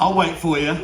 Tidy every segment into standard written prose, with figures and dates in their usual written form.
I'll wait for you.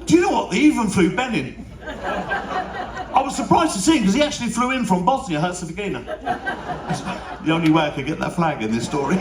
Do you know what? They even flew Ben in. I was surprised to see him because he actually flew in from Bosnia-Herzegovina. That's the only way I could get that flag in this story.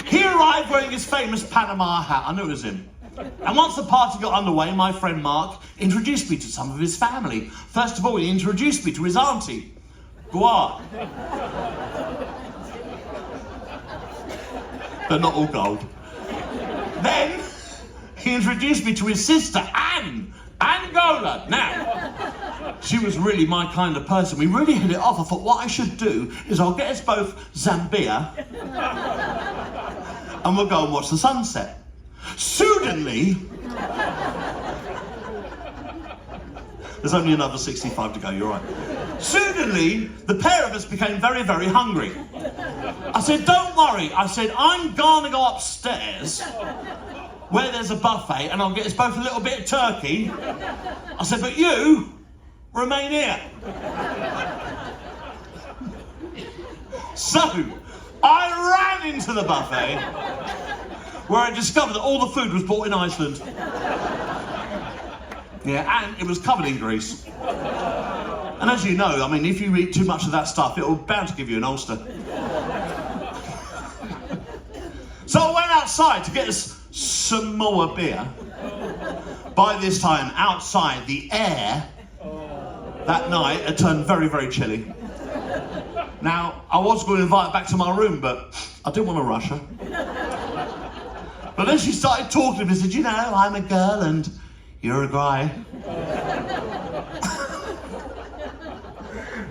He arrived wearing his famous Panama hat. I knew it was him. And once the party got underway, my friend Mark introduced me to some of his family. First of all, he introduced me to his auntie, Guar. But not all gold. Then, he introduced me to his sister, Angola. Now, she was really my kind of person. We really hit it off. I thought, what I should do is I'll get us both Zambia and we'll go and watch the sunset. Suddenly, there's only another 65 to go, you're right. Suddenly, the pair of us became very, very hungry. I said, don't worry. I said, I'm gonna go upstairs where there's a buffet and I'll get us both a little bit of turkey. I said, but you remain here. So, I ran into the buffet where I discovered that all the food was bought in Iceland. Yeah, and it was covered in grease. And as you know, I mean, if you eat too much of that stuff, it'll bound to give you an ulcer. So I went outside to get us some more beer. By this time, outside, the air that night had turned very, very chilly. Now, I was going to invite her back to my room, but I didn't want to rush her. But then she started talking to me and said, you know, I'm a girl and you're a guy.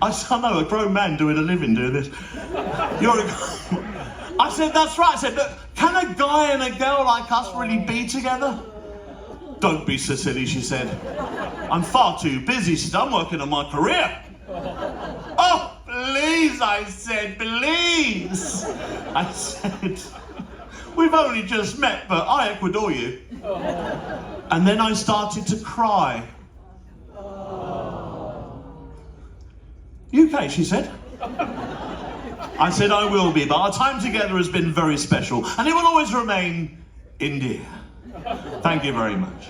I said, I know, a grown man doing a living doing this. You're a guy. I said, that's right. I said, look, can a guy and a girl like us really be together? Don't be so silly, she said. I'm far too busy. She said, I'm working on my career. Oh, please, I said, please. I said, we've only just met, but I adore you. And then I started to cry. UK, she said. I said, I will be, but our time together has been very special, and it will always remain India. Thank you very much.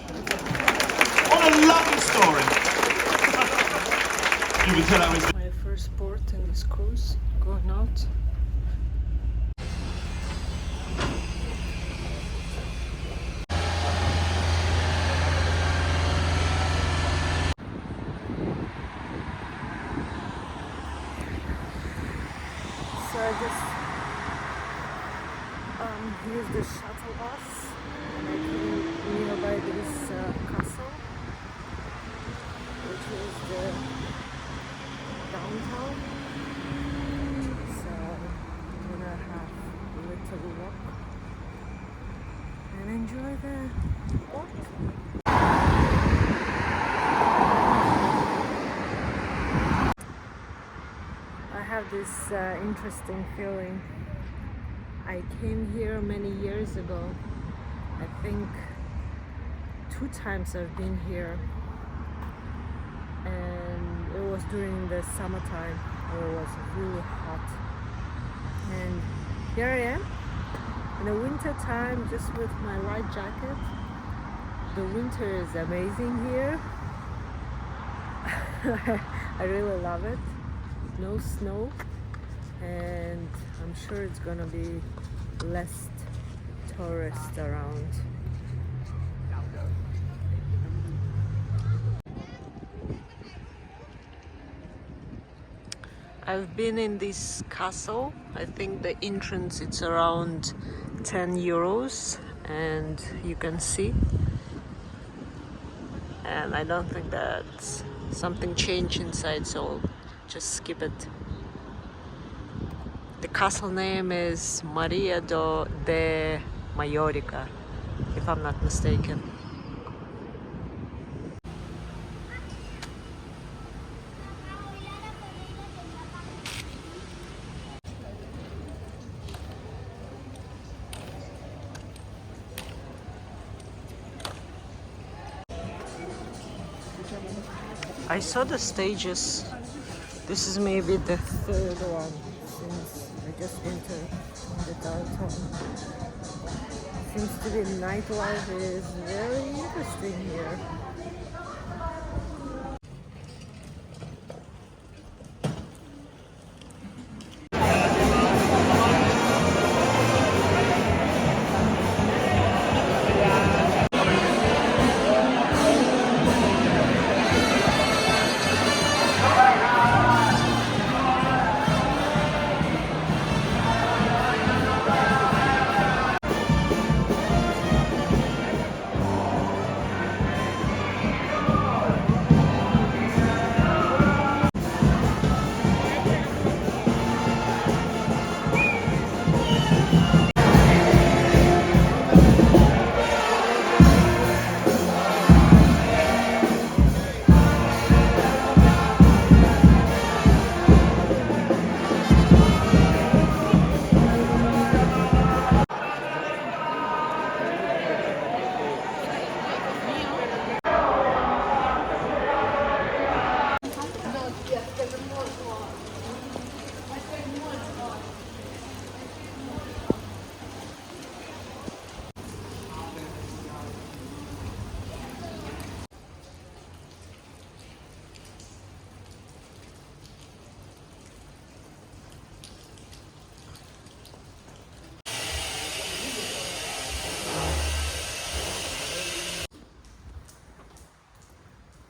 What a lovely story. You can tell I was... My first port in this cruise, going out. So I just used the shuttle bus and I came nearby this castle, which is the downtown. So I'm gonna have a little walk and enjoy the port. I have this interesting feeling. I came here many years ago. I think 2 times I've been here, and it was during the summertime where it was really hot. And here I am in the winter time, just with my light jacket. The winter is amazing here. I really love it. No snow, and I'm sure it's gonna be less tourists around. I've been in this castle. I think the entrance it's around 10 euros, and you can see. And I don't think that something changed inside, so just skip it. The castle name is Maria de Mallorca, if I'm not mistaken. I saw the stages. This is maybe the 3rd one since I just entered the downtown. Seems to be nightlife is very interesting here.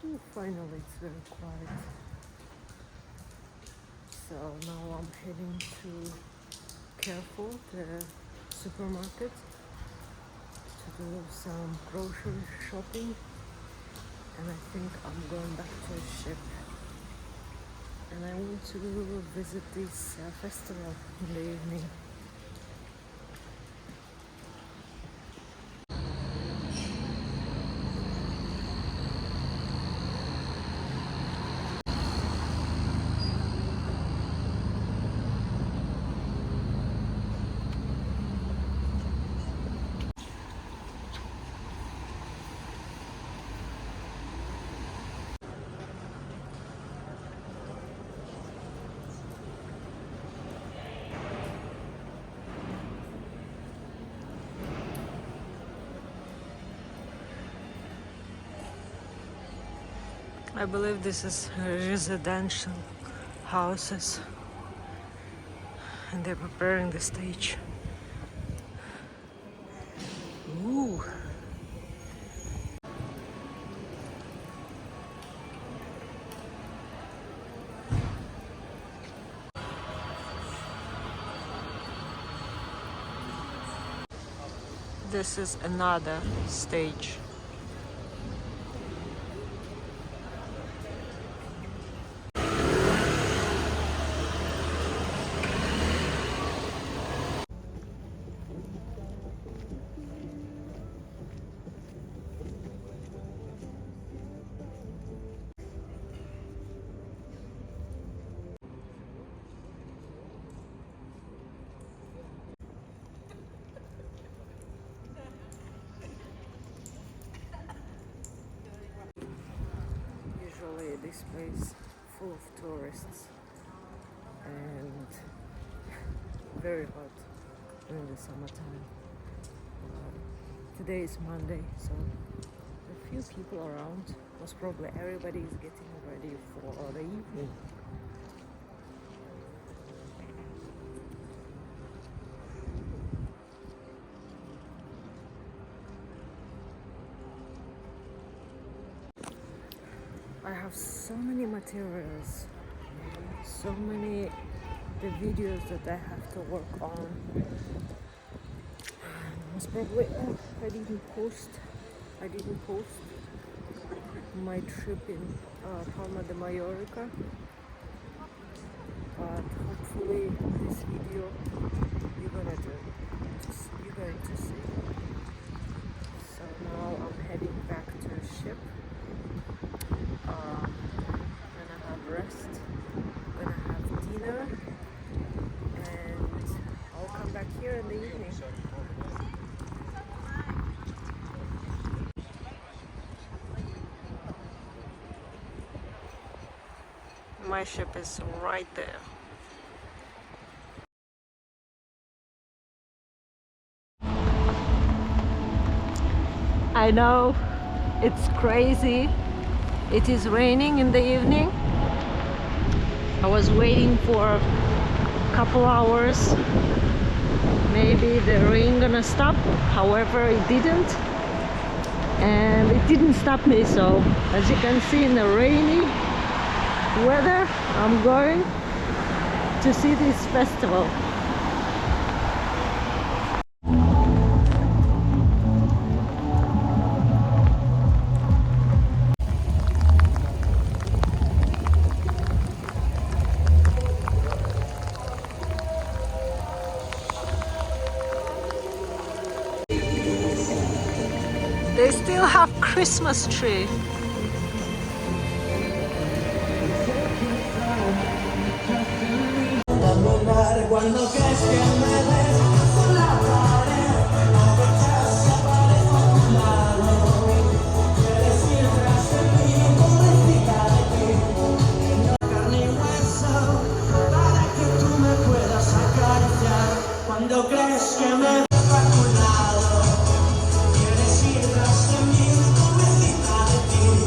Ooh, finally, it's very quiet. So now I'm heading to Carrefour, the supermarket, to do some grocery shopping, and I think I'm going back to a ship. And I want to visit this festival in the evening. I believe this is residential houses, and they're preparing the stage. Ooh. This is another stage. Usually this place full of tourists and very hot during the summertime. Today is Monday, so a few people around. Most probably everybody is getting ready for the evening. I have so many materials, so many the videos that I have to work on. Most probably I didn't post my trip in Palma de Mallorca, but hopefully this video you're going to see. So now I'm heading back to the ship. Gonna have rest, gonna have dinner, and I'll come back here in the evening. My ship is right there. I know it's crazy. It is raining in the evening. I was waiting for a couple hours. Maybe the rain gonna stop. However, it didn't. And it didn't stop me. So as you can see, in the rainy weather, I'm going to see this festival. They still have Christmas tree. Cuando crees que me dejo a tu lado, quieres ir tras de mí, convencida de ti.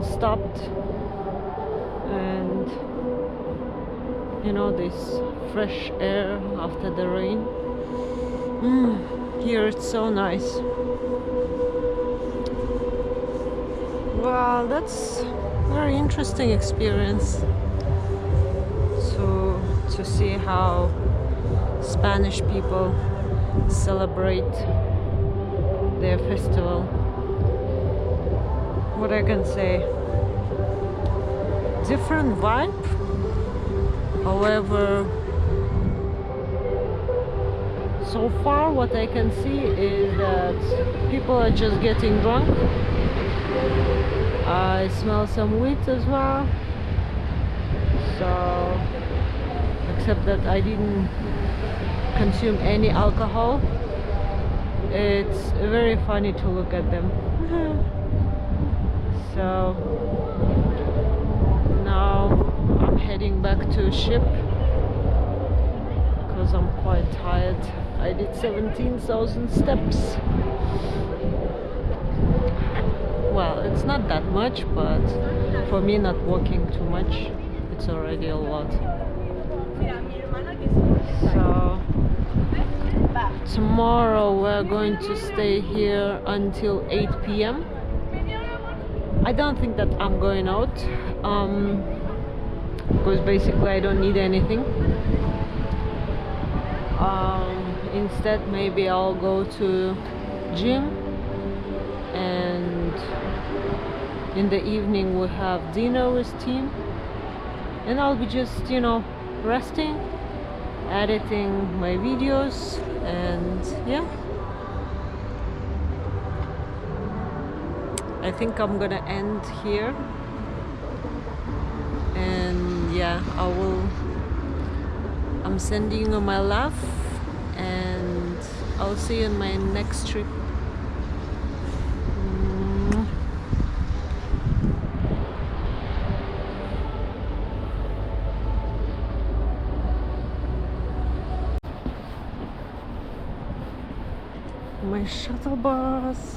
stopped, and you know, this fresh air after the rain. Here it's so nice. Well, that's a very interesting experience to see how Spanish people celebrate their festival. What I can say, different vibe. However, so far what I can see is that people are just getting drunk. I smell some weed as well. So, except that I didn't consume any alcohol. It's very funny to look at them. So now I'm heading back to ship because I'm quite tired. I did 17,000 steps. Well, it's not that much, but for me, not walking too much, it's already a lot. So tomorrow we're going to stay here until 8 p.m. I don't think that I'm going out, because basically I don't need anything. Instead, maybe I'll go to gym, and in the evening we'll have dinner with team, and I'll be just, you know, resting, editing my videos, and yeah, I think I'm gonna end here. And yeah, I'm sending you my love, and I'll see you in my next trip. My shuttle bus.